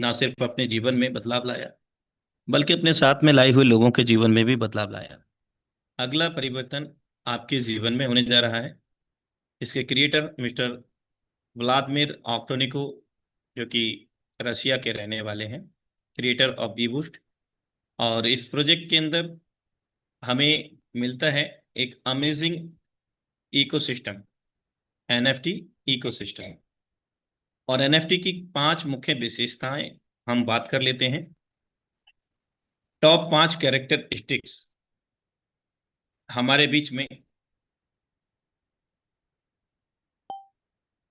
ना सिर्फ अपने जीवन में बदलाव लाया, बल्कि अपने साथ में लाए हुए लोगों के जीवन में भी बदलाव लाया। अगला परिवर्तन आपके जीवन में होने जा रहा है। इसके क्रिएटर मिस्टर व्लादिमीर ऑक्टोनिको, जो कि रशिया के रहने वाले हैं, क्रिएटर ऑफ बी बूस्ट। और इस प्रोजेक्ट के अंदर हमें मिलता है एक अमेजिंग इकोसिस्टम, एनएफटी इकोसिस्टम। और एनएफटी की 5 मुख्य विशेषताएं हम बात कर लेते हैं। टॉप 5 कैरेक्टरिस्टिक्स हमारे बीच में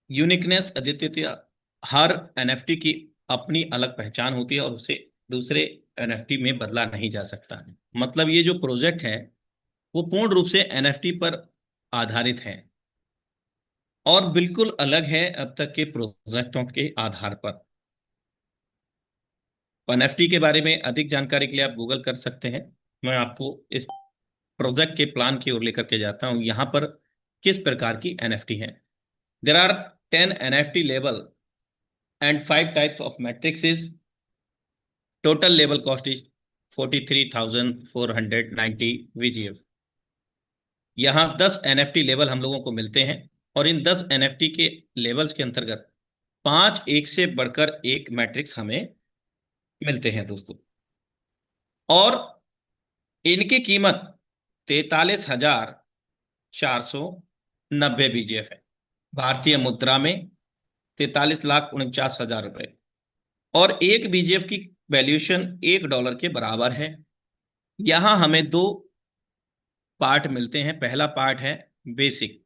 यूनिकनेस, अद्वितीयता। हर एनएफटी की अपनी अलग पहचान होती है और उसे दूसरे एनएफटी में बदला नहीं जा सकता है। मतलब ये जो प्रोजेक्ट है वो पूर्ण रूप से एनएफटी पर आधारित है और बिल्कुल अलग है अब तक के प्रोजेक्टों के आधार पर। एनएफटी के बारे में अधिक जानकारी के लिए आप गूगल कर सकते हैं। मैं आपको इस प्रोजेक्ट के प्लान की ओर लेकर के जाता हूं। यहाँ पर किस प्रकार की एनएफटी है। There are 10 NFT level and 5 types of matrices. Total label cost is 43,490 VGF। यहाँ 10 एनएफटी लेवल हम लोगों को मिलते हैं और इन 10 एनएफटी के लेवल्स के अंतर्गत 5 एक से बढ़कर एक मैट्रिक्स हमें मिलते हैं दोस्तों। और इनकी कीमत 43,490 बीजीएफ है, भारतीय मुद्रा में 43,49,000 रुपए। और एक बीजीएफ की वैल्यूएशन $1 के बराबर है। यहां हमें दो पार्ट मिलते हैं। पहला पार्ट है बेसिक।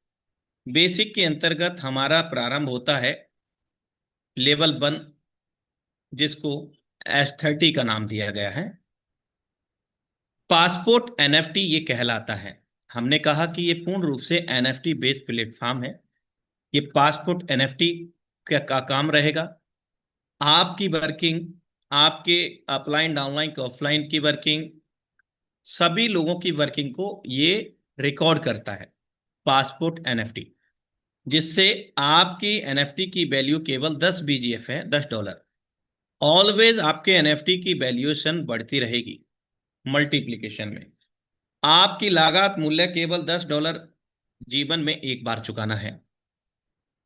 बेसिक के अंतर्गत हमारा प्रारंभ होता है लेवल 1, जिसको S30 का नाम दिया गया है। पासपोर्ट एनएफटी ये कहलाता है। हमने कहा कि ये पूर्ण रूप से एनएफटी बेस्ड प्लेटफॉर्म है। ये पासपोर्ट एनएफटी का काम रहेगा। आपकी वर्किंग, आपके अपलाइन डाउनलाइन ऑफलाइन की वर्किंग, सभी लोगों की वर्किंग को ये रिकॉर्ड करता है पासपोर्ट एनएफटी, जिससे आपकी एनएफटी की वैल्यू केवल 10 बीजीएफ है, $10। ऑलवेज आपके एनएफटी की वैल्यूएशन बढ़ती रहेगी मल्टीप्लीकेशन में। आपकी लागत मूल्य केवल $10 जीवन में एक बार चुकाना है।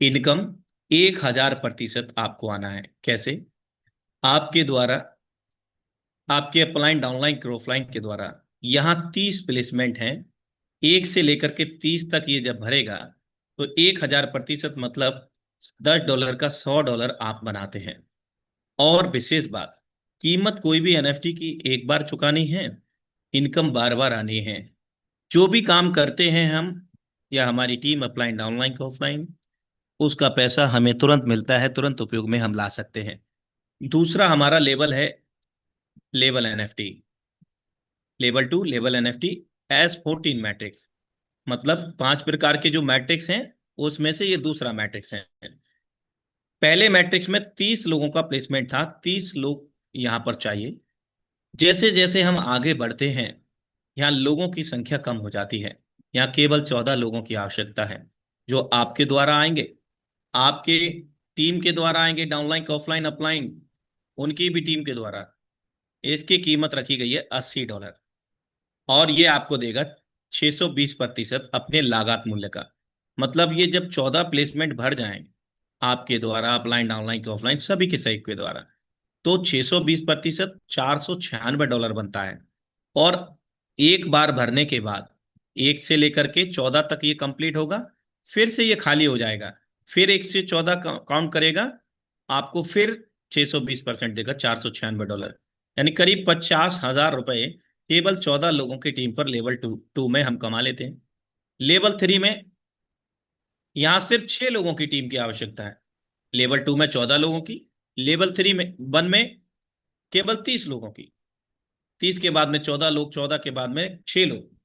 इनकम 1000% आपको आना है। कैसे? आपके द्वारा, आपके अपलाइन डाउनलाइन ऑफलाइन के द्वारा यहाँ 30 प्लेसमेंट हैं। 1 से लेकर के 30 तक ये जब भरेगा तो 1000% मतलब $10 का $100 आप बनाते हैं। और विशेष बात, कीमत कोई भी एनएफटी की एक बार चुकानी है, इनकम बार बार आनी है। जो भी काम करते हैं हम या हमारी टीम अपलाइन डाउनलाइन ऑफलाइन, उसका पैसा हमें तुरंत मिलता है, तुरंत उपयोग में हम ला सकते हैं। दूसरा हमारा लेवल है level NFT. Level 2 level NFT S14 matrix. मतलब 5 प्रकार के जो मैट्रिक्स हैं उसमें से ये दूसरा मैट्रिक्स है। पहले मैट्रिक्स में 30 लोगों का प्लेसमेंट था, 30 लोग यहाँ पर चाहिए। जैसे जैसे हम आगे बढ़ते हैं यहाँ लोगों की संख्या कम हो जाती है। यहाँ केवल 14 लोगों की आवश्यकता है जो आपके द्वारा आएंगे, आपके टीम के द्वारा आएंगे, डाउनलाइन ऑफलाइन अपलाइन उनकी भी टीम के द्वारा। इसकी कीमत रखी गई है $80 और ये आपको देगा 620% अपने लागत मूल्य का। मतलब ये जब 14 प्लेसमेंट भर जाएं आपके द्वारा, अपलाइन डाउनलाइन ऑफलाइन सभी के सही के द्वारा, तो 620% $496 बनता है। और एक बार भरने के बाद 1 से लेकर के 14 तक ये कंप्लीट होगा, फिर से ये खाली हो जाएगा, फिर 1 से 14 काउंट करेगा, आपको फिर 620% देगा $496। यानी करीब 50,000 रुपए केवल 14 लोगों की टीम पर लेवल टू में हम कमा लेते हैं। लेवल 3 में यहां सिर्फ 6 लोगों की टीम की आवश्यकता है। लेवल 2 में 14 लोगों की, लेवल 3 में 1 में केवल 30 लोगों की, 30 के बाद में 14 लोग, 14 के बाद में 6 लोग।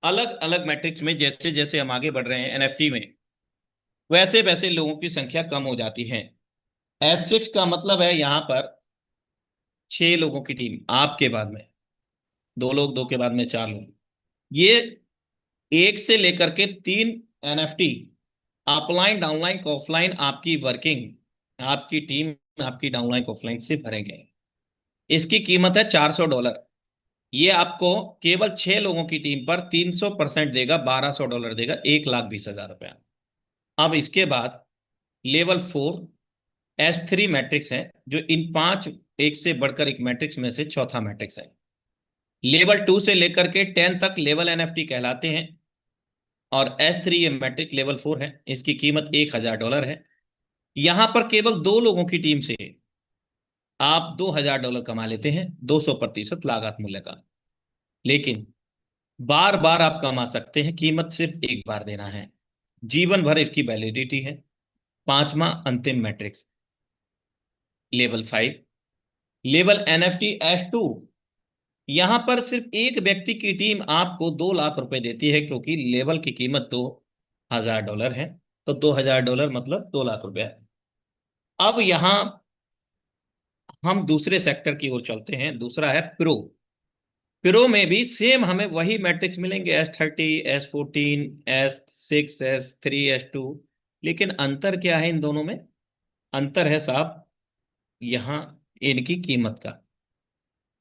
अलग अलग मैट्रिक्स में जैसे जैसे हम आगे बढ़ रहे हैं एनएफटी में, वैसे वैसे लोगों की संख्या कम हो जाती है। S6 का मतलब है यहाँ पर 6 लोगों की टीम, आपके बाद में 2 लोग, 2 के बाद में 4 लोग। ये 1 से लेकर के 3 एनएफटी अपलाइन डाउनलाइन ऑफलाइन आपकी वर्किंग, आपकी टीम आपकी डाउनलाइन ऑफलाइन से भरेंगे। इसकी कीमत है $400। ये आपको केवल 6 लोगों की टीम पर 300% देगा, $1200 देगा, 1,20,000 रुपया। अब इसके बाद लेवल 4 S3 मैट्रिक्स है, जो इन 5 एक से बढ़कर एक मैट्रिक्स में से चौथा मैट्रिक्स है। लेवल 2 से लेकर के 10 तक लेवल एनएफटी कहलाते हैं। और S3 ये मैट्रिक्स लेवल 4 है, इसकी कीमत $1,000 है। यहां पर केवल 2 लोगों की टीम से आप $2,000 कमा लेते हैं, 200% लागत मूल्य का। लेकिन बार बार आप कमा सकते हैं, कीमत सिर्फ एक बार देना है, जीवन भर इसकी वैलिडिटी है। पांचवा अंतिम matrix level 5, level NFT S2। यहां पर सिर्फ एक व्यक्ति की टीम आपको 2 लाख रुपए देती है, क्योंकि लेवल की कीमत $2,000 है। तो $2,000 मतलब 2 लाख रुपया। अब यहां हम दूसरे सेक्टर की ओर चलते हैं, दूसरा है प्रो। प्रो में भी सेम हमें वही मैट्रिक्स मिलेंगे, S30, S14, S6, S3, S2। लेकिन अंतर क्या है इन दोनों में? अंतर है साहब यहाँ इनकी कीमत का।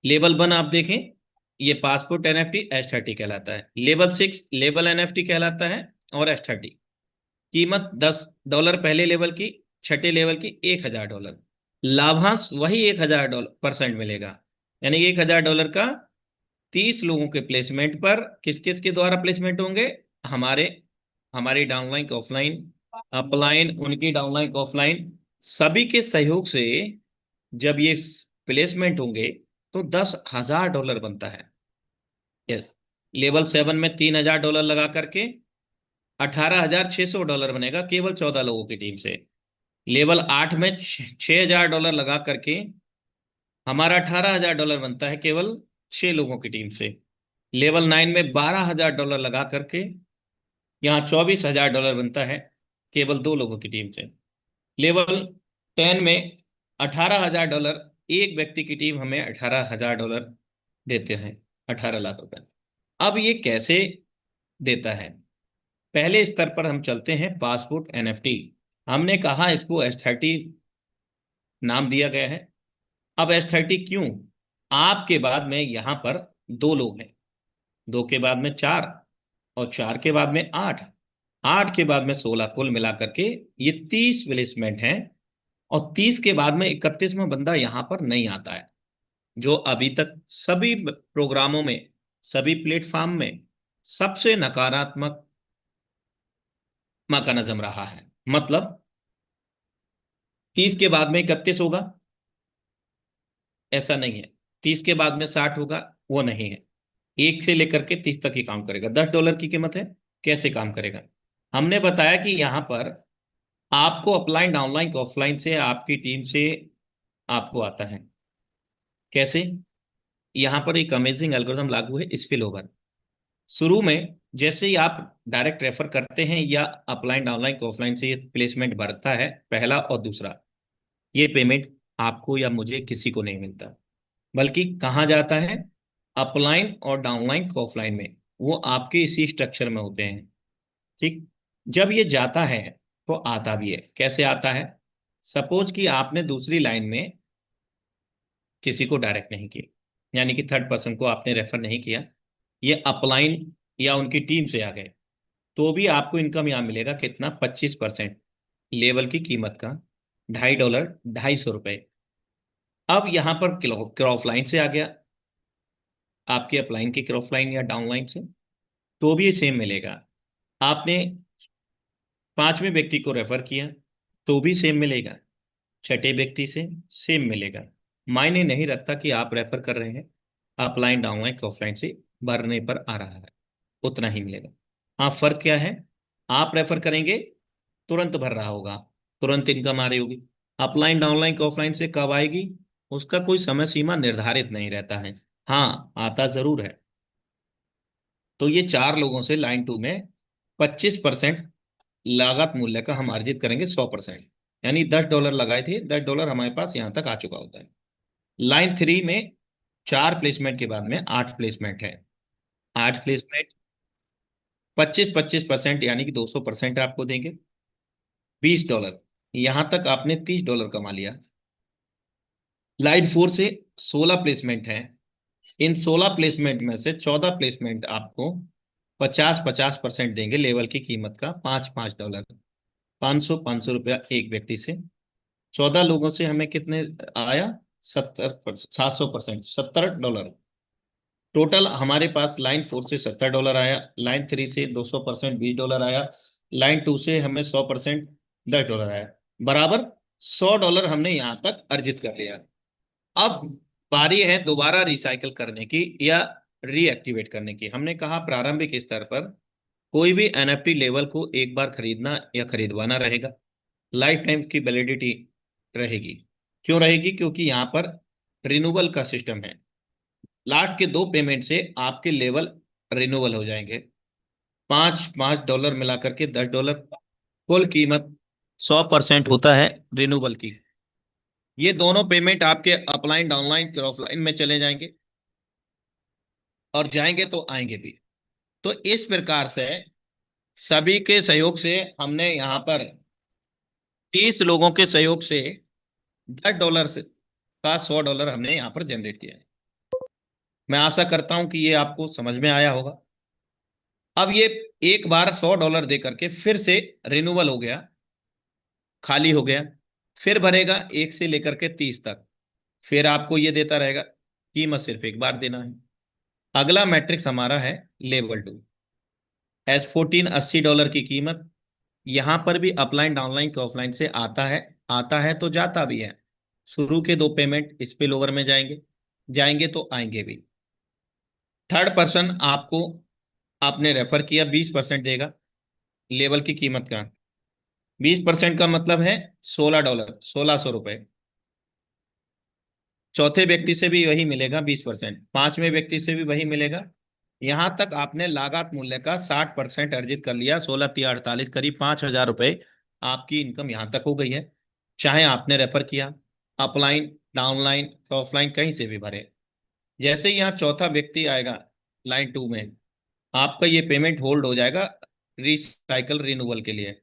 लेवल 1 आप देखें, ये पासपोर्ट एनएफटी S30 कहलाता है। लेवल 6 लेवल एनएफटी कहलाता है, और S30 कीमत $10 पहले लेवल की, छठे लेवल की $1,000। लाभांश वही $1,000% मिलेगा, यानी $1,000 का 30 लोगों के प्लेसमेंट पर। किस किस के द्वारा प्लेसमेंट होंगे? हमारे हमारी डाउनलाइन ऑफलाइन, अपलाइन, उनकी डाउनलाइन ऑफलाइन, सभी के सहयोग से जब ये प्लेसमेंट होंगे तो $10,000 बनता है। यस। लेवल 7 में $3,000 लगा करके $18,600 बनेगा, केवल 14 लोगों की टीम से। लेवल 8 में $6,000 लगा करके हमारा $18,000 बनता है, केवल 6 लोगों की टीम से। लेवल 9 में $12,000 लगा करके यहाँ $24,000 बनता है, केवल 2 लोगों की टीम से। लेवल 10 में $18,000, एक व्यक्ति की टीम हमें $18,000 देते हैं, 18 लाख रुपए। अब ये कैसे देता है? पहले स्तर पर हम चलते हैं, पासपोर्ट एनएफटी। हमने कहा इसको S30 नाम दिया गया है। अब S30 क्यों? आपके बाद में यहां पर 2 लोग हैं, 2 के बाद में 4, और 4 के बाद में 8, 8 के बाद में 16, कुल मिलाकर के ये 30 प्लेसमेंट हैं। और 30 के बाद में 31वां बंदा यहां पर नहीं आता है, जो अभी तक सभी प्रोग्रामों में, सभी प्लेटफॉर्म में सबसे नकारात्मक मैकेनिज्म रहा है। मतलब 30 के बाद में 31 होगा, ऐसा नहीं है। 30 के बाद में 60 होगा, वो नहीं है। 1 से लेकर के 30 तक ही काम करेगा। $10 की कीमत है। कैसे काम करेगा? हमने बताया कि यहां पर आपको अपलाइन, डाउनलाइन, ऑफलाइन से आपकी टीम से आपको आता है। कैसे? यहां पर एक अमेजिंग एल्गोरिथम लागू है, स्पिल ओवर। शुरू में जैसे ही आप डायरेक्ट रेफर करते हैं या अपलाइन, डाउनलाइन, ऑफलाइन से ये प्लेसमेंट बढ़ता है, पहला और दूसरा, ये पेमेंट आपको या मुझे किसी को नहीं मिलता, बल्कि कहाँ जाता है? अपलाइन और डाउनलाइन ऑफलाइन में। वो आपके इसी स्ट्रक्चर में होते हैं। ठीक। जब ये जाता है तो आता भी है। कैसे आता है? सपोज कि आपने दूसरी लाइन में किसी को डायरेक्ट नहीं किया, यानी कि थर्ड पर्सन को आपने रेफर नहीं किया, ये अपलाइन या उनकी टीम से आ गए, तो भी आपको इनकम यहाँ मिलेगा कितना? 25% लेवल की कीमत का, $2.50, $250। अब यहाँ पर क्रॉफलाइन से आ गया, आपके अपलाइन की क्रॉफलाइन या डाउनलाइन से, तो भी ये सेम मिलेगा। आपने 5वें व्यक्ति को रेफर किया, तो भी सेम मिलेगा। छठे व्यक्ति से सेम मिलेगा। मायने नहीं रखता कि आप रेफर कर रहे हैं, अपलाइन, डाउनलाइन, ऑफलाइन से भरने पर आ रहा है, उतना ही मिलेगा। हाँ, फर्क क्या है? आप रेफर करेंगे, तुरंत भर रहा होगा, तुरंत इनकम आ रही होगी। अपलाइन, डाउनलाइन, ऑफलाइन से कब आएगी? उसका कोई समय सीमा निर्धारित नहीं रहता है। हाँ, आता जरूर है। तो ये 4 लोगों से लाइन 2 में 25% लागत मूल्य का हम अर्जित करेंगे, 100%। यानी $10 लगाए थे, $10 हमारे पास यहाँ तक आ चुका होता है। लाइन 3 में 4 प्लेसमेंट के बाद में 8 प्लेसमेंट है। 8 प्लेसमेंट, 25-25%, यानी कि 200% आपको देंगे, $20। यहां तक आपने $30 कमा लिया। लाइन 4 से 16 प्लेसमेंट हैं। इन 16 प्लेसमेंट में से 14 प्लेसमेंट आपको 50-50% देंगे लेवल की कीमत का, $5-5, 500-500 रुपया एक व्यक्ति से। 14 लोगों से हमें कितने आया? 700%, $70। टोटल हमारे पास लाइन 4 से $70 आया, लाइन 3 से 200% $20 आया, लाइन 2 से हमें 100% $10 आया, बराबर $100 हमने यहाँ तक अर्जित कर लिया। अब बारी है दोबारा रिसाइकल करने की या रीएक्टिवेट करने की। हमने कहा प्रारंभिक स्तर पर कोई भी एनएफटी लेवल को एक बार खरीदना या खरीदवाना रहेगा, लाइफ टाइम की वैलिडिटी रहेगी। क्यों रहेगी? क्योंकि यहाँ पर रिन्यूअल का सिस्टम है। लास्ट के 2 पेमेंट से आपके लेवल रिन्यूअल हो जाएंगे। $5-5 मिलाकर के $10, कुल कीमत 100% होता है रिन्यूअल की। ये दोनों पेमेंट आपके अपलाइन डाउनलाइन ऑफलाइन में चले जाएंगे, और जाएंगे तो आएंगे भी। तो इस प्रकार से सभी के सहयोग से हमने यहाँ पर 30 लोगों के सहयोग से $10 का $100 हमने यहाँ पर जनरेट किया है। मैं आशा करता हूं कि ये आपको समझ में आया होगा। अब ये एक बार $100 दे करके फिर से रिन्यूअल हो गया, खाली हो गया, फिर भरेगा 1 से लेकर के 30 तक, फिर आपको ये देता रहेगा। कीमत सिर्फ एक बार देना है। अगला मैट्रिक्स हमारा है लेवल 2, S14 $80 की कीमत। यहां पर भी अपलाइन डाउनलाइन के ऑफलाइन से आता है तो जाता भी है। शुरू के 2 पेमेंट स्पिल ओवर में जाएंगे, जाएंगे तो आएंगे भी। थर्ड पर्सन आपको आपने रेफर किया, 20% देगा लेवल की कीमत का। 20% का मतलब है $16, 1600 रुपए। चौथे व्यक्ति से भी वही मिलेगा 20%, पांचवें व्यक्ति से भी वही मिलेगा। यहां तक आपने लागत मूल्य का 60% अर्जित कर लिया। 16×3 = 48, करीब $5000 आपकी इनकम यहां तक हो गई है। चाहे आपने रेफर किया, अपलाइन डाउनलाइन ऑफलाइन कहीं से भी भरे। जैसे ही यहाँ चौथा व्यक्ति आएगा लाइन 2 में, आपका ये पेमेंट होल्ड हो जाएगा रिसाइकल रिन्यूअल के लिए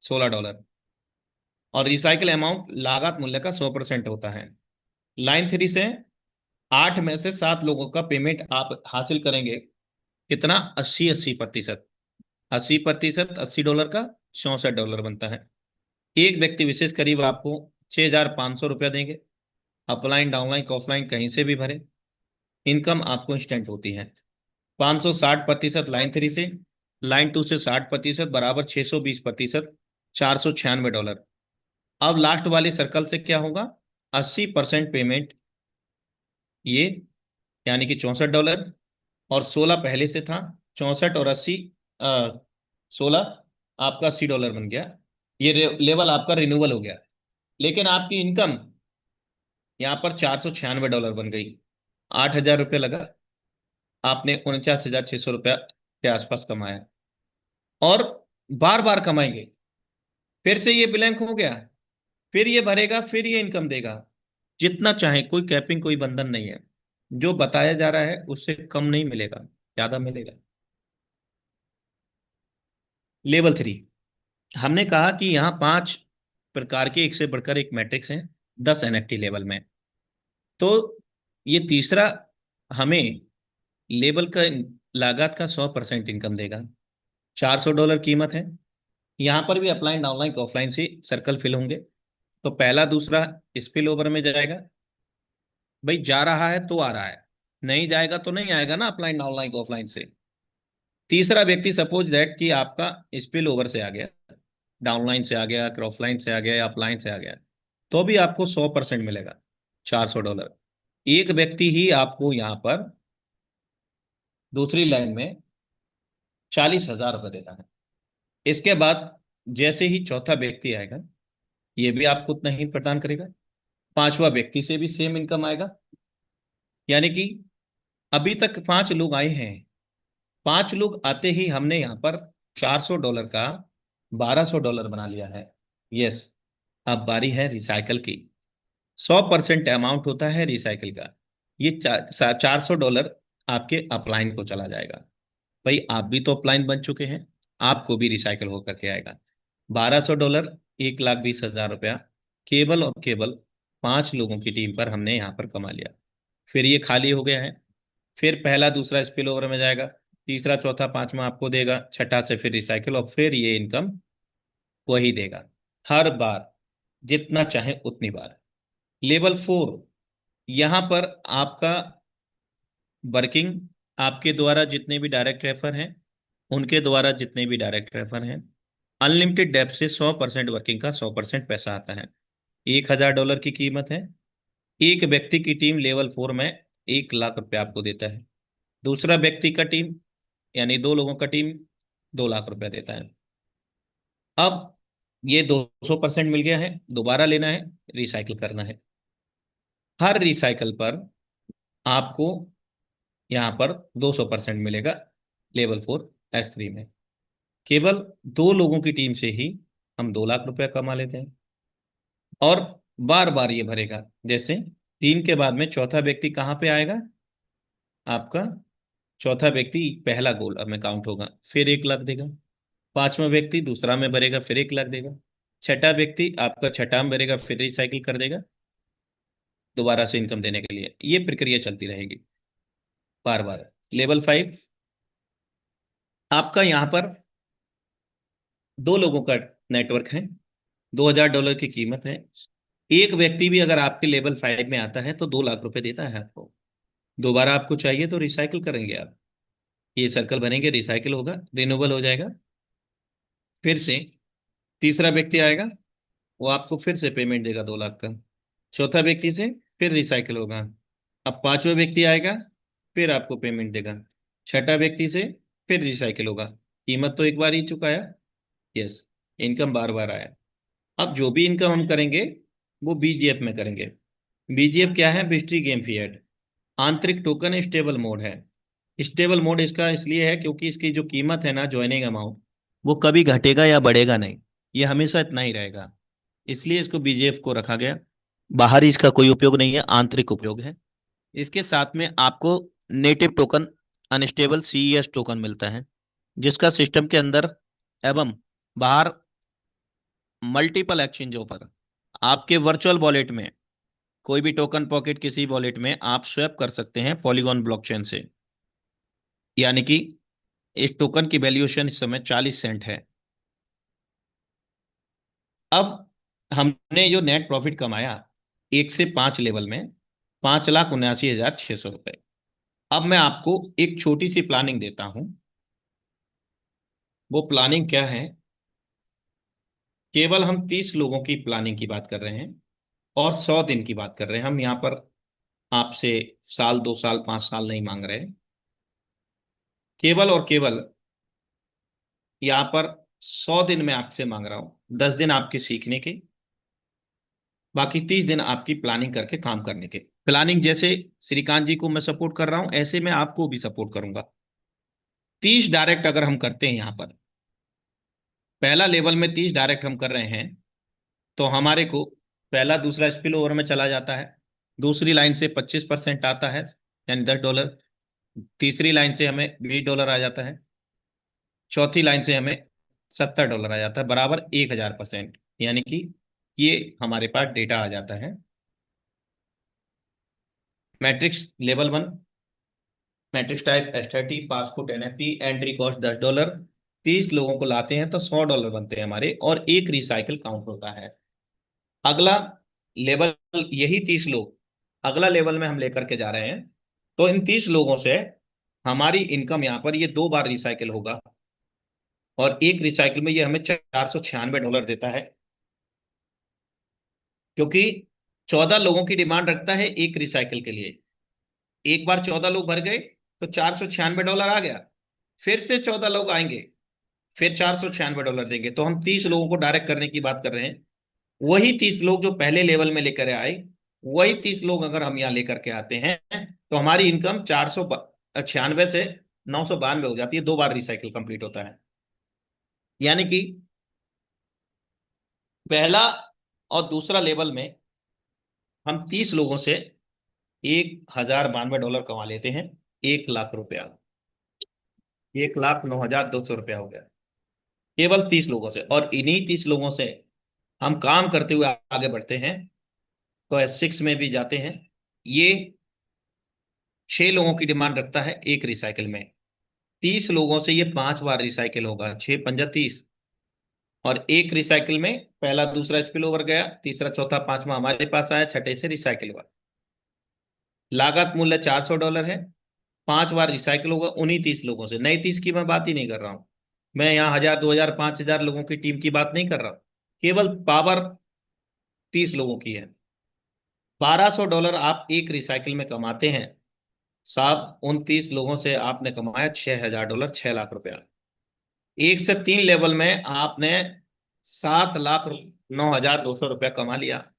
$16। और रिसाइकल अमाउंट लागत मूल्य का 100% होता है। लाइन 3 से 8 में से 7 लोगों का पेमेंट आप हासिल करेंगे। कितना? 80-80%। 80%, $80 का $64 बनता है। एक व्यक्ति विशेष करीब आपको $6500 देंगे। अपलाइन डाउनलाइन ऑफलाइन कहीं से भी भरे, इनकम आपको इंस्टेंट होती है। 560% लाइन 3 से, लाइन 2 से 60% बराबर 620%, $496। अब लास्ट वाली सर्कल से क्या होगा? 80% पेमेंट ये, यानी कि $64, और 16 पहले से था। 64 और 80, 16 आपका $80 बन गया। ये लेवल आपका रिन्यूअल हो गया। लेकिन आपकी इनकम यहाँ पर $496 बन गई। $8000 लगा, आपने $49,600 के आसपास कमाया। और बार बार कमाएंगे, फिर से ये ब्लैंक हो गया, फिर ये भरेगा, फिर ये इनकम देगा। जितना चाहे, कोई कैपिंग कोई बंधन नहीं है। जो बताया जा रहा है उससे कम नहीं मिलेगा, ज्यादा मिलेगा। लेवल 3, हमने कहा कि यहाँ 5 प्रकार के एक से बढ़कर एक मैट्रिक्स हैं 10 एनएफटी लेवल में। तो ये तीसरा हमें लेवल का लागत का 100% इनकम देगा। $400 कीमत है। यहाँ पर भी अपलाइन डाउनलाइन ऑफलाइन से सर्कल फिल होंगे। तो पहला दूसरा स्पिल ओवर में जाएगा। भाई जा रहा है तो आ रहा है, नहीं जाएगा तो नहीं आएगा ना अपलाइन डाउनलाइन ऑफलाइन से। तीसरा व्यक्ति सपोज दैट कि आपका स्पिल ओवर से आ गया, डाउनलाइन से आ गया, ऑफलाइन से आ गया या अपलाइन से आ गया, तो भी आपको 100% मिलेगा, $400। एक व्यक्ति ही आपको यहाँ पर दूसरी लाइन में $40,000 देता है। इसके बाद जैसे ही चौथा व्यक्ति आएगा, ये भी आपको उतना ही प्रदान करेगा। पांचवा व्यक्ति से भी सेम इनकम आएगा। यानी कि अभी तक 5 लोग आए हैं। 5 लोग आते ही हमने यहाँ पर $400 का $1200 बना लिया है। यस, अब बारी है रिसाइकल की। 100% अमाउंट होता है रिसाइकल का। ये $400 आपके अपलाइन को चला जाएगा। भाई आप भी तो अपलाइन बन चुके हैं, आपको भी रिसाइकल होकर के आएगा। $1200, $1,20,000 केवल और केवल 5 लोगों की टीम पर हमने यहाँ पर कमा लिया। फिर ये खाली हो गया है, फिर पहला दूसरा स्पिल ओवर में जाएगा, तीसरा चौथा पांचवा आपको देगा, छठा से फिर रिसाइकिल, और फिर ये इनकम वही देगा हर बार, जितना चाहे उतनी बार। लेवल 4, यहां पर आपका वर्किंग, आपके द्वारा जितने भी डायरेक्ट रेफर हैं, उनके द्वारा जितने भी डायरेक्ट रेफर हैं, अनलिमिटेड डेप्थ से 100% वर्किंग का 100% पैसा आता है। $1000 की कीमत है। एक व्यक्ति की टीम लेवल 4 में 1 लाख रुपए आपको देता है। दूसरा व्यक्ति का टीम, यानी 2 लोगों का टीम, 2 लाख रुपए देता है। अब ये 200% मिल गया है, दोबारा लेना है, रिसाइकिल करना है। हर रिसाइकिल पर आपको यहाँ पर 200% मिलेगा लेवल 4 S3 में। केवल 2 लोगों की टीम से ही हम 2 लाख रुपया कमा लेते हैं, और बार बार ये भरेगा। जैसे 3 के बाद में चौथा व्यक्ति कहाँ पे आएगा, आपका चौथा व्यक्ति पहला गोल अब में काउंट होगा, फिर 1 लाख देगा। पांचवा व्यक्ति दूसरा में भरेगा, फिर 1 लाख देगा। छठा व्यक्ति आपका छठा में भरेगा, फिर रिसाइकिल कर देगा दोबारा से इनकम देने के लिए। ये प्रक्रिया चलती रहेगी बार बार। लेवल 5, आपका यहाँ पर 2 लोगों का नेटवर्क है, $2000 की कीमत है। एक व्यक्ति भी अगर आपके लेवल 5 में आता है तो 2 लाख रुपए देता है आपको। दोबारा आपको चाहिए तो रिसाइकिल करेंगे आप, ये सर्कल बनेंगे, रिसाइकिल होगा, रिन्यूएबल हो जाएगा। फिर से तीसरा व्यक्ति आएगा, वो आपको फिर से पेमेंट देगा 2 लाख का। चौथा व्यक्ति से फिर रिसाइकिल होगा। अब पांचवा व्यक्ति आएगा, फिर आपको पेमेंट देगा। छठा व्यक्ति से फिर रिसाइकिल होगा। कीमत तो एक बार ही चुकाया, यस, इनकम बार बार आया। अब जो भी इनकम हम करेंगे वो बीजीएफ में करेंगे। बीजीएफ क्या है? बिस्ट्री गेम फिएट, आंतरिक टोकन स्टेबल मोड है। स्टेबल मोड इसका इसलिए है क्योंकि इसकी जो कीमत है ना, ज्वाइनिंग अमाउंट, वो कभी घटेगा या बढ़ेगा नहीं, ये हमेशा इतना ही रहेगा। इसलिए इसको बीजीएफ को रखा गया। बाहरी इसका कोई उपयोग नहीं है, आंतरिक उपयोग है। इसके साथ में आपको native token unstable CES token मिलता है, जिसका सिस्टम के अंदर एवं बाहर मल्टीपल एक्सचेंजों पर आपके वर्चुअल वॉलेट में कोई भी टोकन पॉकेट किसी वॉलेट में आप स्वैप कर सकते हैं पॉलीगॉन ब्लॉकचेन से। यानी कि इस टोकन की वैल्यूएशन इस समय 40 सेंट है। अब हमने जो नेट प्रॉफिट कमाया 1 से 5 लेवल में, 5,79,600 रुपए। अब मैं आपको एक छोटी सी प्लानिंग देता हूं। वो प्लानिंग क्या है? केवल हम 30 लोगों की प्लानिंग की बात कर रहे हैं और 100 दिन की बात कर रहे हैं। हम यहाँ पर आपसे साल, 2 साल, 5 साल नहीं मांग रहे। केवल और केवल यहाँ पर 100 दिन में आपसे मांग रहा हूं, 10 दिन आपके सीखने के, बाकी 30 दिन आपकी प्लानिंग करके काम करने के। प्लानिंग जैसे श्रीकांत जी को मैं सपोर्ट कर रहा हूं, ऐसे मैं आपको भी सपोर्ट करूंगा। 30 डायरेक्ट अगर हम करते हैं, यहाँ पर पहला लेवल में 30 डायरेक्ट हम कर रहे हैं, तो हमारे को पहला दूसरा स्पिल ओवर में चला जाता है। दूसरी लाइन से 25% आता है, यानी $10। तीसरी लाइन से हमें $20 आ जाता है। चौथी लाइन से हमें $70 आ जाता है, बराबर 1000%। यानी कि ये हमारे पास डेटा आ जाता है। Matrix level 1, matrix type S30, passport NFT, entry cost $10। 30 लोगों को लाते हैं तो $100 बनते हैं हमारे, और एक रिसाइकिल काउंट होता है। अगला लेवल, यही 30 लोग अगला लेवल में हम लेकर के जा रहे हैं, तो इन 30 लोगों से हमारी इनकम यहाँ पर ये 2 बार रिसाइकिल होगा, और एक रिसाइकिल में ये हमें $496 देता है। क्योंकि 14 लोगों की डिमांड रखता है एक रिसाइकिल के लिए। एक बार 14 लोग भर गए तो $496 आ गया। फिर से 14 लोग आएंगे, फिर $496 देंगे। तो हम 30 लोगों को डायरेक्ट करने की बात कर रहे हैं। वही 30 लोग जो पहले लेवल में लेकर आए, वही 30 लोग अगर हम यहाँ लेकर के आते हैं, तो हमारी इनकम 496 से 992 हो जाती है। 2 बार रिसाइकिल कंप्लीट होता है। यानी कि पहला और दूसरा लेवल में हम 30 लोगों से $1092 कमा लेते हैं। 1 लाख रुपया, 1,09,200 रुपया हो गया केवल 30 लोगों से। और इन्हीं 30 लोगों से हम काम करते हुए आगे बढ़ते हैं। तो S6 में भी जाते हैं। ये 6 लोगों की डिमांड रखता है एक रिसाइकिल में। 30 लोगों से ये 5 बार रिसाइकिल होगा, 6 × 5 = 30। और एक रिसाइकिल में पहला दूसरा स्पिल ओवर गया, तीसरा चौथा पांचवा हमारे पास आया, छठे से रिसाइकिल हुआ। लागत मूल्य $400 है। 5 बार रिसाइकिल होगा उन्हीं 30 लोगों से। नए 30 की मैं बात ही नहीं कर रहा हूं। मैं यहाँ 1000, 2000, 5000 लोगों की टीम की बात नहीं कर रहा हूं। केवल पावर 30 लोगों की है। $1200 आप एक रिसाइकिल में कमाते हैं साहब। उन 30 लोगों से आपने कमाया $6000, 6 लाख रुपया। 1 से 3 लेवल में आपने 7,09,200 रुपया कमा लिया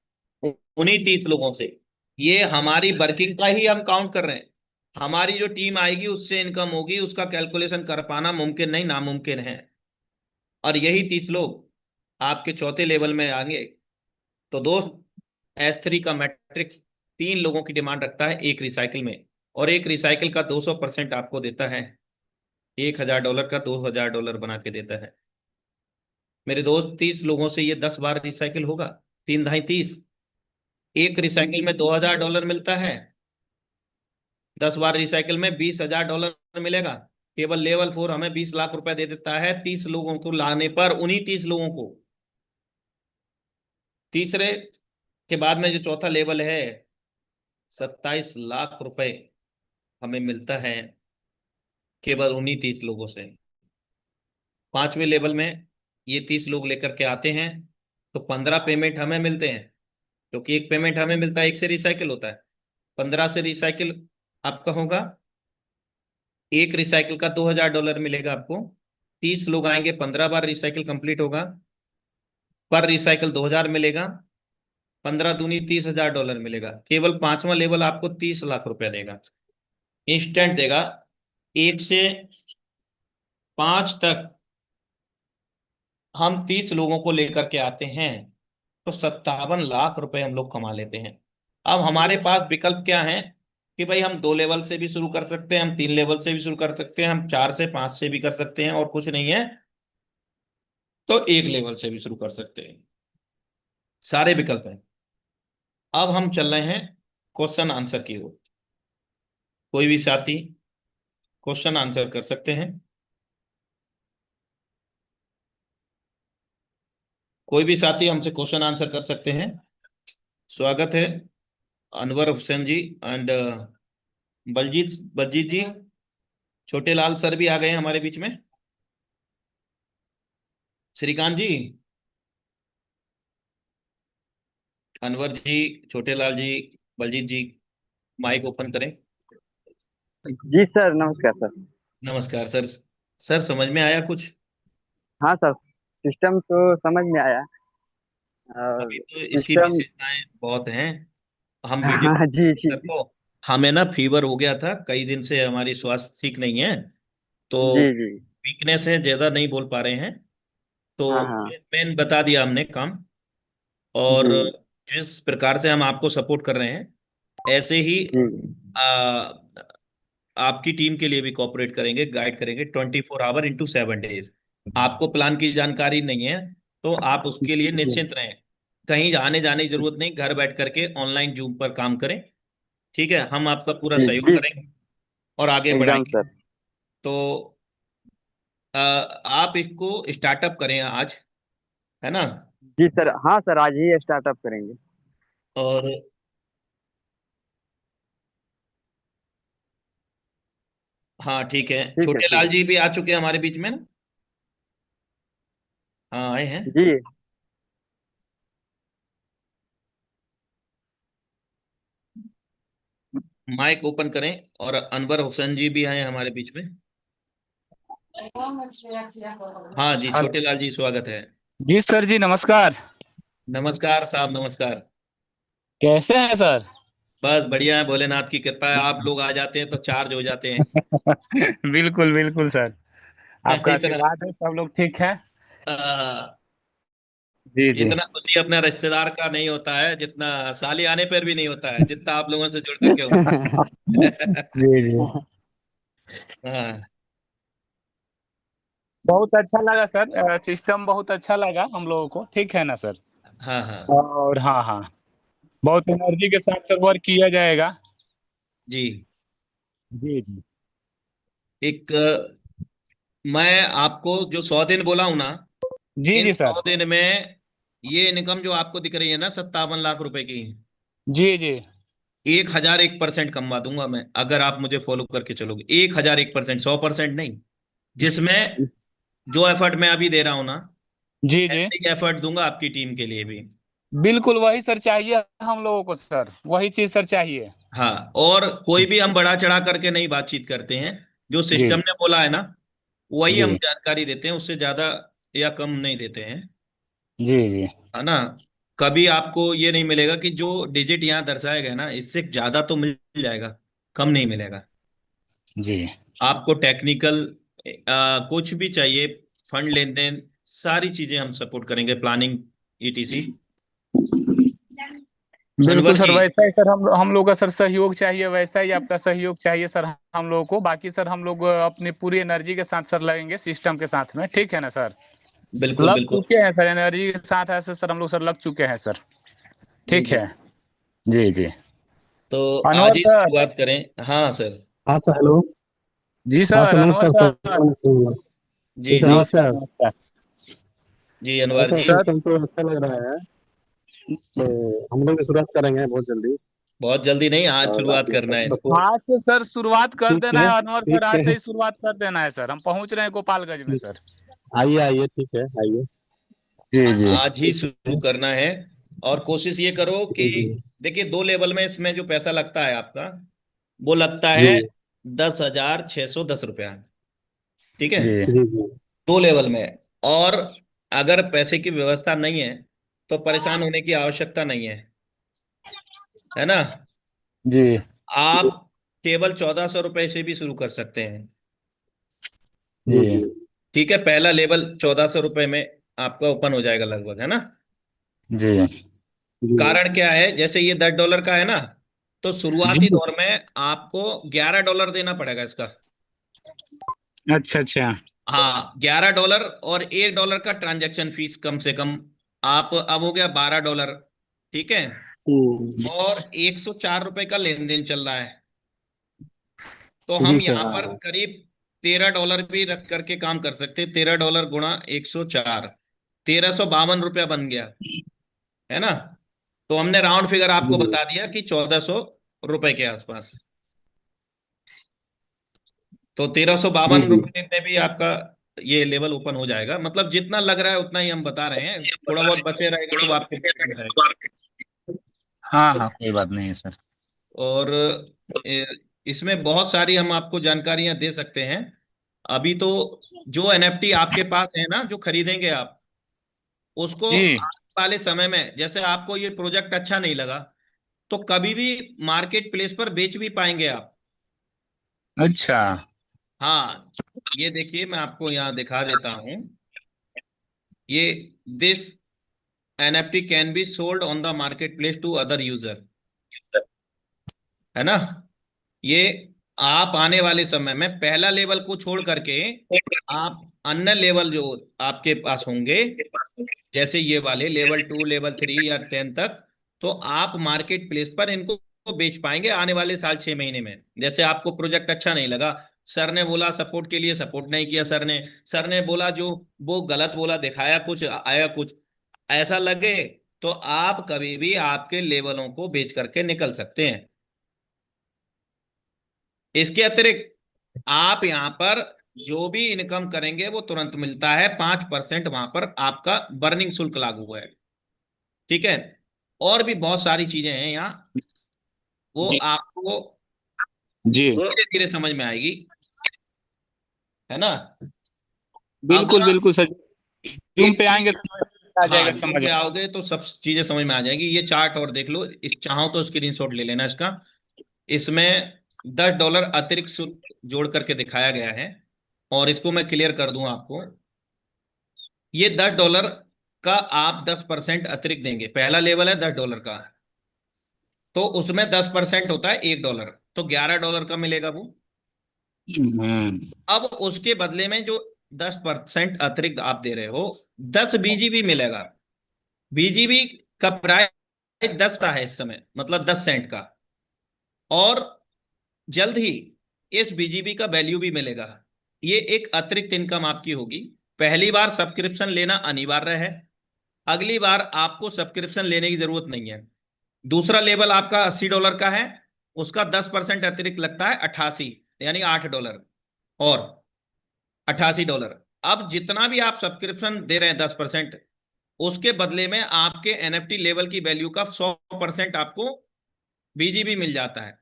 उन्हीं 30 लोगों से। ये हमारी वर्किंग का ही हम काउंट कर रहे हैं। हमारी जो टीम आएगी उससे इनकम होगी, उसका कैलकुलेशन कर पाना मुमकिन नहीं, नामुमकिन है। और यही 30 लोग आपके चौथे लेवल में आएंगे। तो दोस्त, S3 का मैट्रिक्स 3 लोगों की डिमांड रखता है एक रिसाइकिल में, और एक रिसाइकिल का 200% आपको देता है। $1000 का $2000 बना के देता है मेरे दोस्त। 30 लोगों से ये 10 बार रिसाइकिल होगा, 3×2 = 30। एक रिसाइकिल में $2000 मिलता है। 10 बार रिसाइकिल में $20,000 मिलेगा। केवल लेवल 4 हमें 20 लाख रुपए दे देता है 30 लोगों को लाने पर, उन्हीं 30 लोगों को। तीसरे के बाद में जो चौथा लेवल है, 27 लाख रुपए हमें मिलता है केवल उन्हीं 30 लोगों से। पांचवें लेवल में ये 30 लोग लेकर के आते हैं, तो 15 पेमेंट हमें मिलते हैं, क्योंकि एक पेमेंट हमें मिलता है, एक से रिसाइकिल होता है। 15 से रिसाइकिल आपका होगा। एक रिसाइकिल का $2000 मिलेगा आपको। 30 लोग आएंगे, 15 बार रिसाइकिल कंप्लीट होगा, पर रिसाइकिल 2000 मिलेगा। 15 दूनी $30,000 मिलेगा। केवल पांचवा लेवल आपको 30 लाख रुपया देगा, इंस्टेंट देगा। 1 से 5 तक हम 30 लोगों को लेकर के आते हैं, तो 57 लाख रुपए हम लोग कमा लेते हैं। अब हमारे पास विकल्प क्या है कि भाई हम 2 लेवल से भी शुरू कर सकते हैं, हम 3 लेवल से भी शुरू कर सकते हैं, हम 4 से 5 से भी कर सकते हैं, और कुछ नहीं है तो 1 लेवल से भी शुरू कर सकते हैं। सारे विकल्प हैं। अब हम चल रहे हैं क्वेश्चन आंसर की ओर। कोई भी साथी क्वेश्चन आंसर कर सकते हैं। कोई भी साथी हमसे क्वेश्चन आंसर कर सकते हैं। स्वागत है अनवर हुसैन जी एंड बलजीत बलजीत जी। छोटे लाल सर भी आ गए हैं हमारे बीच में। श्रीकांत जी, अनवर जी, छोटे लाल जी, बलजीत जी, माइक ओपन करें। जी सर, नमस्कार सर। नमस्कार सर। सर समझ में आया कुछ? हाँ सर, सिस्टम तो समझ में आया। और अभी तो इसकी सिस्टम। विशेषताएं बहुत हैं। हम वीडियो हाँ जी जी। सर को, हमें ना फीवर हो गया था कई दिन से, हमारी स्वास्थ्य ठीक नहीं है, तो जी जी। वीकनेस है, ज्यादा नहीं बोल पा रहे हैं। तो हाँ हाँ। मेन बता दिया हमने काम। और जी जिस प्रकार से हम आपको सपोर्ट कर रहे हैं, ऐसे ही जी। आ, आपकी टीम के लिए भी कोऑपरेट करेंगे, गाइड करेंगे 24 आवर × 7 डेज। आपको प्लान की जानकारी नहीं है तो आप उसके लिए जी निश्चिंत रहें। कहीं आने जाने की जरूरत नहीं, घर बैठ करके ऑनलाइन जूम पर काम करें। ठीक है, हम आपका पूरा जी सहयोग जी। करेंगे और आगे एकदम बढ़ाएंगे। सर। तो आप इसको स्टार्टअप करें आज, है ना? जी सर, हाँ सर, आज ही स्टार्टअप करेंगे। और हाँ ठीक है, ठीक है, छोटे ठीक लाल है। जी भी आ चुके हैं हमारे बीच में ना। हाँ आए हैं। जी माइक ओपन करें। और अनवर हुसैन जी भी आए हमारे बीच में। हाँ जी, हेलो। छोटे लाल जी स्वागत है। जी सर जी, नमस्कार। नमस्कार साहब, नमस्कार। कैसे हैं सर? बस बढ़िया है, भोलेनाथ की कृपा है। आप लोग आ जाते हैं तो चार्ज हो जाते हैं। बिल्कुल बिल्कुल सर, आपका इतना आशीर्वाद है, सब लोग ठीक है। आ, जी जी। इतना खुशी अपने रिश्तेदार का नहीं होता है जितना साली आने पर भी नहीं होता है, जितना आप लोगों से जुड़ करके होता है। जी जी। हाँ बहुत अच्छा लगा सर, सिस्टम बहुत अच्छा लगा हम लोगों को, ठीक है ना सर? हाँ हाँ। और हाँ हाँ, बहुत एनर्जी के साथ सर वर्क किया जाएगा। जी। जी जी एक मैं आपको जो 100 दिन बोला हूं ना, जी इन जी सर। 100 दिन में ये इनकम जो आपको दिख रही है ना 57 लाख रुपए की, जी जी 1001% कमवा दूंगा मैं, अगर आप मुझे फॉलो करके चलोगे। 1001%, 100% नहीं। जिसमें जो एफर्ट मैं अभी दे रहा हूं ना, जी जी ऐसे ही एफर्ट दूंगा आपकी टीम के लिए भी। बिल्कुल वही सर चाहिए हम लोगों को सर, वही चीज सर चाहिए। हाँ, और कोई भी हम बढ़ा चढ़ा करके नहीं बातचीत करते हैं। जो जी सिस्टम ने बोला है ना, वही हम जी जानकारी देते हैं, उससे ज्यादा या कम नहीं देते हैं। जी जी है ना। कभी आपको ये नहीं मिलेगा कि जो डिजिट यहाँ दर्शाया गया ना, इससे ज्यादा तो मिल जाएगा, कम नहीं मिलेगा। जी आपको टेक्निकल कुछ भी चाहिए, फंड लेन देन, सारी चीजें हम सपोर्ट करेंगे, प्लानिंग ईटीसी। बिल्कुल अनवर सर, जी। वैसा ही सर हम लोग का सर सहयोग चाहिए, वैसा ही आपका सहयोग चाहिए सर हम लोगों को। बाकी सर हम लोग अपनी पूरी एनर्जी के साथ सर लगेंगे सिस्टम के साथ में, ठीक है ना सर। बिल्कुल लग बिल्कुल। चुके हैं सर एनर्जी के साथ, ऐसे सर हम लोग सर लग चुके हैं सर। जी ठीक जी। है। जी जी तो आज अनवर ही सर। शुरुआत करें। हाँ सर। हाँ सर, हेलो। जी हाँ सर सर, अनवर नमस्कार सर। सर। जी ठीक है, जी। जी सर नमस्कार। नमस्कार। जी अरे अनवर सर, जी। सर सिस्टम तो अच्छा लग रहा है। तो हम लोग भी शुरुआत करेंगे बहुत जल्दी। बहुत जल्दी नहीं, आज और शुरुआत आपने करना सब है इसको। सपोर्ट। आज से सर शुरुआत कर ठीक देना है, है अनवर सर, ठीक आज है। से ही शुरुआत कर देना है सर। हम पहुंच रहे हैं गोपालगंज में ठीक। सर। आइए आइए, ठीक है, आइए। जी जी आज ही शुरू करना है। और कोशिश ये करो कि, जी जी देखिए, दो लेवल में इसमें जो पैसा लगता है आपका, वो लगता जी है 10,610 रुपया। ठीक है। जी जी जी दो लेवल में। और अगर पैसे की व्यवस्था नहीं है तो परेशान होने की आवश्यकता नहीं है ना। जी आप केवल 1,400 रुपए से भी शुरू कर सकते हैं। जी जी जी ठीक है, पहला लेवल 1,400 रुपए में आपका ओपन हो जाएगा लगभग, है ना। जी जी कारण क्या है, जैसे ये $10 का है ना, तो शुरुआती जी दौर में आपको $11 देना पड़ेगा इसका। अच्छा अच्छा। हाँ, $11 और $1 का ट्रांजैक्शन फीस कम से कम। आप अब हो गया $12। ठीक है। और $104 का लेन देन चल रहा है। तो जी हम सर, यहाँ हाँ पर हाँ। करीब $13 भी रख करके काम कर सकते हैं। $13 गुणा 104, ₹1,352 बन गया, है ना। तो हमने राउंड फिगर जी आपको बता दिया कि ₹1,400 के आसपास। तो तेरह सौ जी बावन जी। रुपये में भी आपका ये लेवल ओपन हो जाएगा। मतलब जितना लग रहा है उतना ही हम बता रहे हैं, थोड़ा बहुत बचे रहेगा तो आपके बचे में रहेगा। हाँ हाँ कोई बात नहीं है सर। और ए, इसमें बहुत सारी हम आपको जानकारियां दे सकते हैं। अभी तो जो एनएफटी आपके पास है ना, जो खरीदेंगे आप, उसको जी आने वाले समय में, जैसे आपको ये प्रोजेक्ट अच्छा नहीं लगा, तो कभी भी मार्केट प्लेस पर बेच भी पाएंगे आप। अच्छा। हाँ, ये देखिए, मैं आपको यहाँ दिखा देता हूँ। ये this NFT can be sold on the market place to other user, है ना। ये आप आने वाले समय में पहला लेवल को छोड़ करके आप अन्य लेवल जो आपके पास होंगे, जैसे ये वाले लेवल 2, लेवल 3 या 10 तक, तो आप मार्केट प्लेस पर इनको बेच पाएंगे आने वाले साल 6 महीने में। जैसे आपको प्रोजेक्ट अच्छा नहीं लगा, सर ने बोला सपोर्ट के लिए, सपोर्ट नहीं किया सर ने बोला जो वो गलत बोला, दिखाया कुछ आया कुछ, ऐसा लगे, तो आप कभी भी आपके लेवलों को बेच करके निकल सकते हैं। इसके अतिरिक्त आप यहाँ पर जो भी इनकम करेंगे वो तुरंत मिलता है। 5% वहां पर आपका बर्निंग शुल्क लागू है। ठीक है। और भी बहुत सारी चीजें हैं यहाँ, वो आपको जी धीरे धीरे समझ में आएगी, है ना। बिल्कुल अगर बिल्कुल सर। जूम एक पे आएंगे चीज, तो आ हाँ, जाएगा जूम समझ पे में। आओगे तो सब चीजें समझ में आ जाएंगी। ये चार्ट और देख लो, इस चाहो तो स्क्रीनशॉट ले लेना इसका। इसमें $10 अतिरिक्त शुल्क जोड़ करके दिखाया गया है। और इसको मैं क्लियर कर दूं आपको, ये $10 का आप 10% अतिरिक्त देंगे। पहला लेवल है $10 का, तो उसमें 10% होता है $1, तो $11 का मिलेगा वो। हम्म। अब उसके बदले में जो 10% अतिरिक्त आप दे रहे हो, 10 बीजीबी मिलेगा। बीजीबी का प्राइस 10 का है इस समय, मतलब 10 सेंट का। और जल्द ही इस बीजीबी का वैल्यू भी मिलेगा। ये एक अतिरिक्त इनकम आपकी होगी। पहली बार सब्सक्रिप्शन लेना अनिवार्य है, अगली बार आपको सब्सक्रिप्शन लेने की जरूरत नहीं है। दूसरा लेवल आपका $80 का है, उसका 10% अतिरिक्त लगता है, 88, यानी $8 और $88। अब जितना भी आप सब्सक्रिप्शन दे रहे हैं 10%, उसके बदले में आपके एनएफटी लेवल की वैल्यू का 100% आपको बीजीबी मिल जाता है।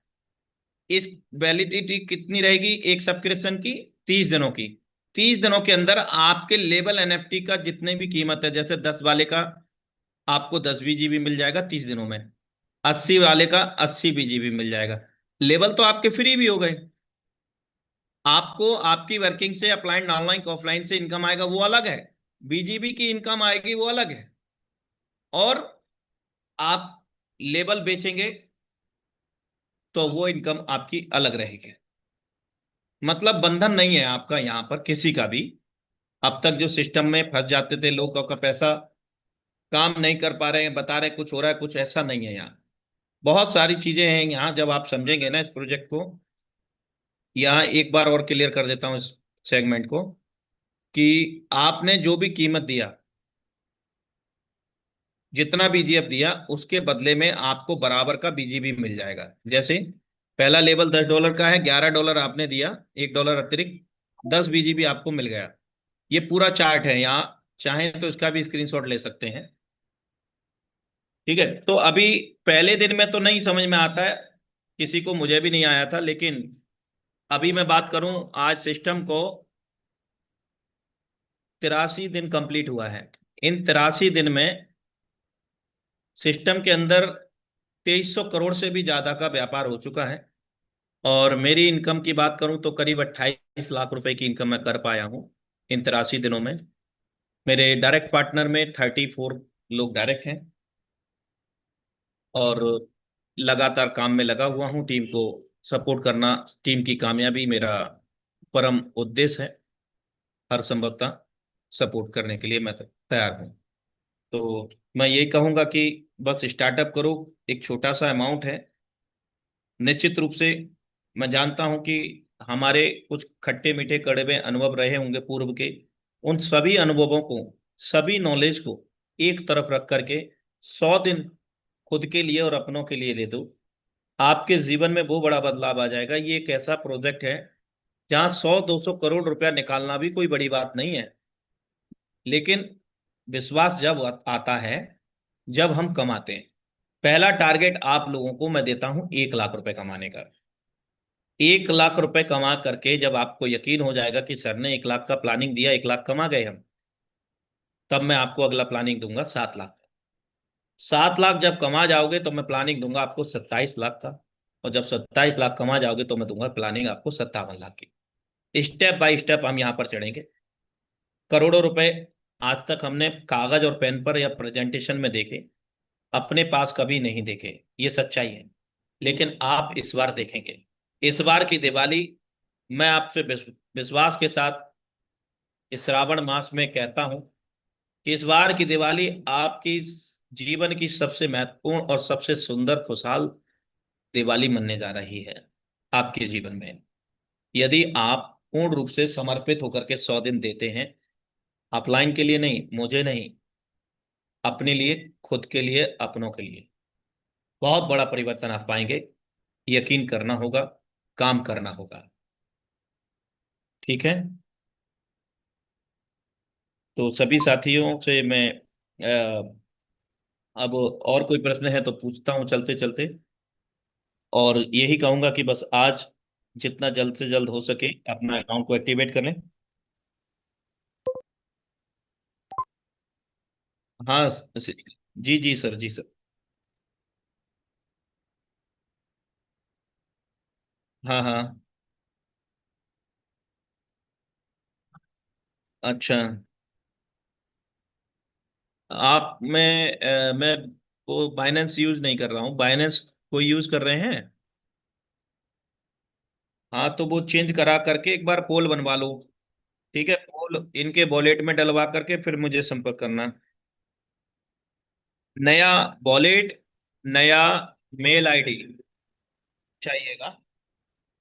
इस वैलिडिटी कितनी रहेगी एक सब्सक्रिप्शन की? 30 दिनों की। 30 दिनों के अंदर आपके लेवल एनएफटी का जितने भी कीमत है, जैसे 10 वाले का आपको 10 बीजीबी मिल जाएगा 30 दिनों में, 80 वाले का 80 बीजीबी मिल जाएगा। लेवल तो आपके फ्री भी हो गए। आपको आपकी वर्किंग से अप्लाइड ऑनलाइन ऑफलाइन से इनकम आएगा, वो अलग है। बीजीबी की इनकम आएगी, वो अलग है। और आप लेबल बेचेंगे तो वो इनकम आपकी अलग रहेगी। मतलब बंधन नहीं है आपका यहां पर किसी का भी। अब तक जो सिस्टम में फंस जाते थे लोग का पैसा काम नहीं कर पा रहे हैं, बता रहे कुछ हो रहा है, कुछ ऐसा नहीं है यहाँ। बहुत सारी चीजें हैं यहाँ, जब आप समझेंगे ना इस प्रोजेक्ट को। यहाँ एक बार और क्लियर कर देता हूँ इस सेगमेंट को, कि आपने जो भी कीमत दिया, जितना बीजीएफ दिया, उसके बदले में आपको बराबर का बीजीबी मिल जाएगा। जैसे पहला लेवल $10 का है, $11 आपने दिया, $1 अतिरिक्त, 10 बीजीबी आपको मिल गया। ये पूरा चार्ट है यहाँ, चाहें तो इसका भी स्क्रीनशॉट ले सकते हैं। ठीक है, तो अभी पहले दिन में तो नहीं समझ में आता है किसी को, मुझे भी नहीं आया था, लेकिन अभी मैं बात करूं, आज सिस्टम को 83 दिन कंप्लीट हुआ है। इन 83 दिन में सिस्टम के अंदर 2300 करोड़ से भी ज्यादा का व्यापार हो चुका है। और मेरी इनकम की बात करूं तो करीब 28 लाख रुपए की इनकम मैं कर पाया हूं इन 83 दिनों में। मेरे डायरेक्ट पार्टनर में 34 लोग डायरेक्ट हैं, और लगातार काम में लगा हुआ हूं, टीम को सपोर्ट करना, टीम की कामयाबी मेरा परम उद्देश्य है। हर संभवतः सपोर्ट करने के लिए मैं तैयार हूं। तो मैं यही कहूंगा कि बस स्टार्टअप करो। एक छोटा सा अमाउंट है, निश्चित रूप से मैं जानता हूं कि हमारे कुछ खट्टे मीठे कड़वे अनुभव रहे होंगे पूर्व के। उन सभी अनुभवों को, सभी नॉलेज को एक तरफ रख करके 100 दिन खुद के लिए और अपनों के लिए दे दो। आपके जीवन में वो बड़ा बदलाव आ जाएगा। ये एक ऐसा प्रोजेक्ट है जहां 100-200 करोड़ रुपया निकालना भी कोई बड़ी बात नहीं है। लेकिन विश्वास जब आता है, जब हम कमाते हैं। पहला टारगेट आप लोगों को मैं देता हूं 1 लाख रुपए कमाने का। 1 लाख रुपए कमा करके जब आपको यकीन हो जाएगा कि सर ने 1 लाख का प्लानिंग दिया, 1 लाख कमा गए हम, तब मैं आपको अगला प्लानिंग दूंगा 7 लाख। 7 लाख जब कमा जाओगे तो मैं प्लानिंग दूंगा आपको 27 लाख का। और जब 27 लाख कमा जाओगे तो मैं दूंगा प्लानिंग आपको 57 लाख की। स्टेप बाय स्टेप हम यहाँ पर चढ़ेंगे। करोड़ों रुपए आज तक हमने कागज और पेन पर या प्रेजेंटेशन में देखे, अपने पास कभी नहीं देखे, ये सच्चाई है। लेकिन आप इस बार देखेंगे। इस बार की दिवाली मैं आपसे विश्वास के साथ इस श्रावण मास में कहता हूं कि इस बार की दिवाली आपकी जीवन की सबसे महत्वपूर्ण और सबसे सुंदर खुशहाल दिवाली मनने जा रही है आपके जीवन में। यदि आप पूर्ण रूप से समर्पित होकर के 100 दिन देते हैं, अपलाइन के लिए नहीं, मुझे नहीं, अपने लिए, खुद के लिए, अपनों के लिए, बहुत बड़ा परिवर्तन आप पाएंगे। यकीन करना होगा, काम करना होगा। ठीक है, तो सभी साथियों से मैं अब और कोई प्रश्न है तो पूछता हूँ चलते चलते। और यही कहूंगा कि बस आज जितना जल्द से जल्द हो सके अपना अकाउंट को एक्टिवेट कर लें। हाँ जी जी सर, जी सर। हाँ हाँ। अच्छा, मैं वो बाइनेंस यूज नहीं कर रहा हूँ। बाइनेंस कोई यूज कर रहे हैं? हाँ, तो वो चेंज करा करके एक बार पोल बनवा लो। ठीक है, पोल इनके वॉलेट में डलवा करके फिर मुझे संपर्क करना। नया वॉलेट नया मेल आईडी चाहिएगा,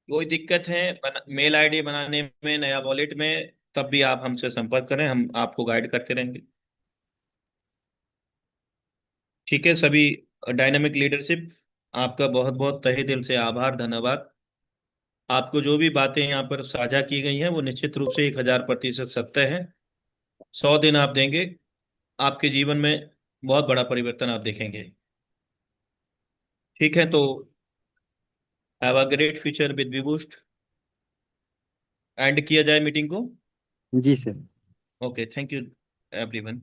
कोई दिक्कत है मेल आईडी बनाने में, नया वॉलेट में, तब भी आप हमसे संपर्क करें, हम आपको गाइड करते रहेंगे। ठीक है सभी डायनामिक लीडरशिप, आपका बहुत बहुत तहे दिल से आभार, धन्यवाद। आपको जो भी बातें यहाँ पर साझा की गई हैं वो निश्चित रूप से 1000% सत्य है। 100 दिन आप देंगे, आपके जीवन में बहुत बड़ा परिवर्तन आप देखेंगे। ठीक है, तो have a great future with VBoost. End किया जाए मीटिंग को। जी sir. Okay, thank you everyone.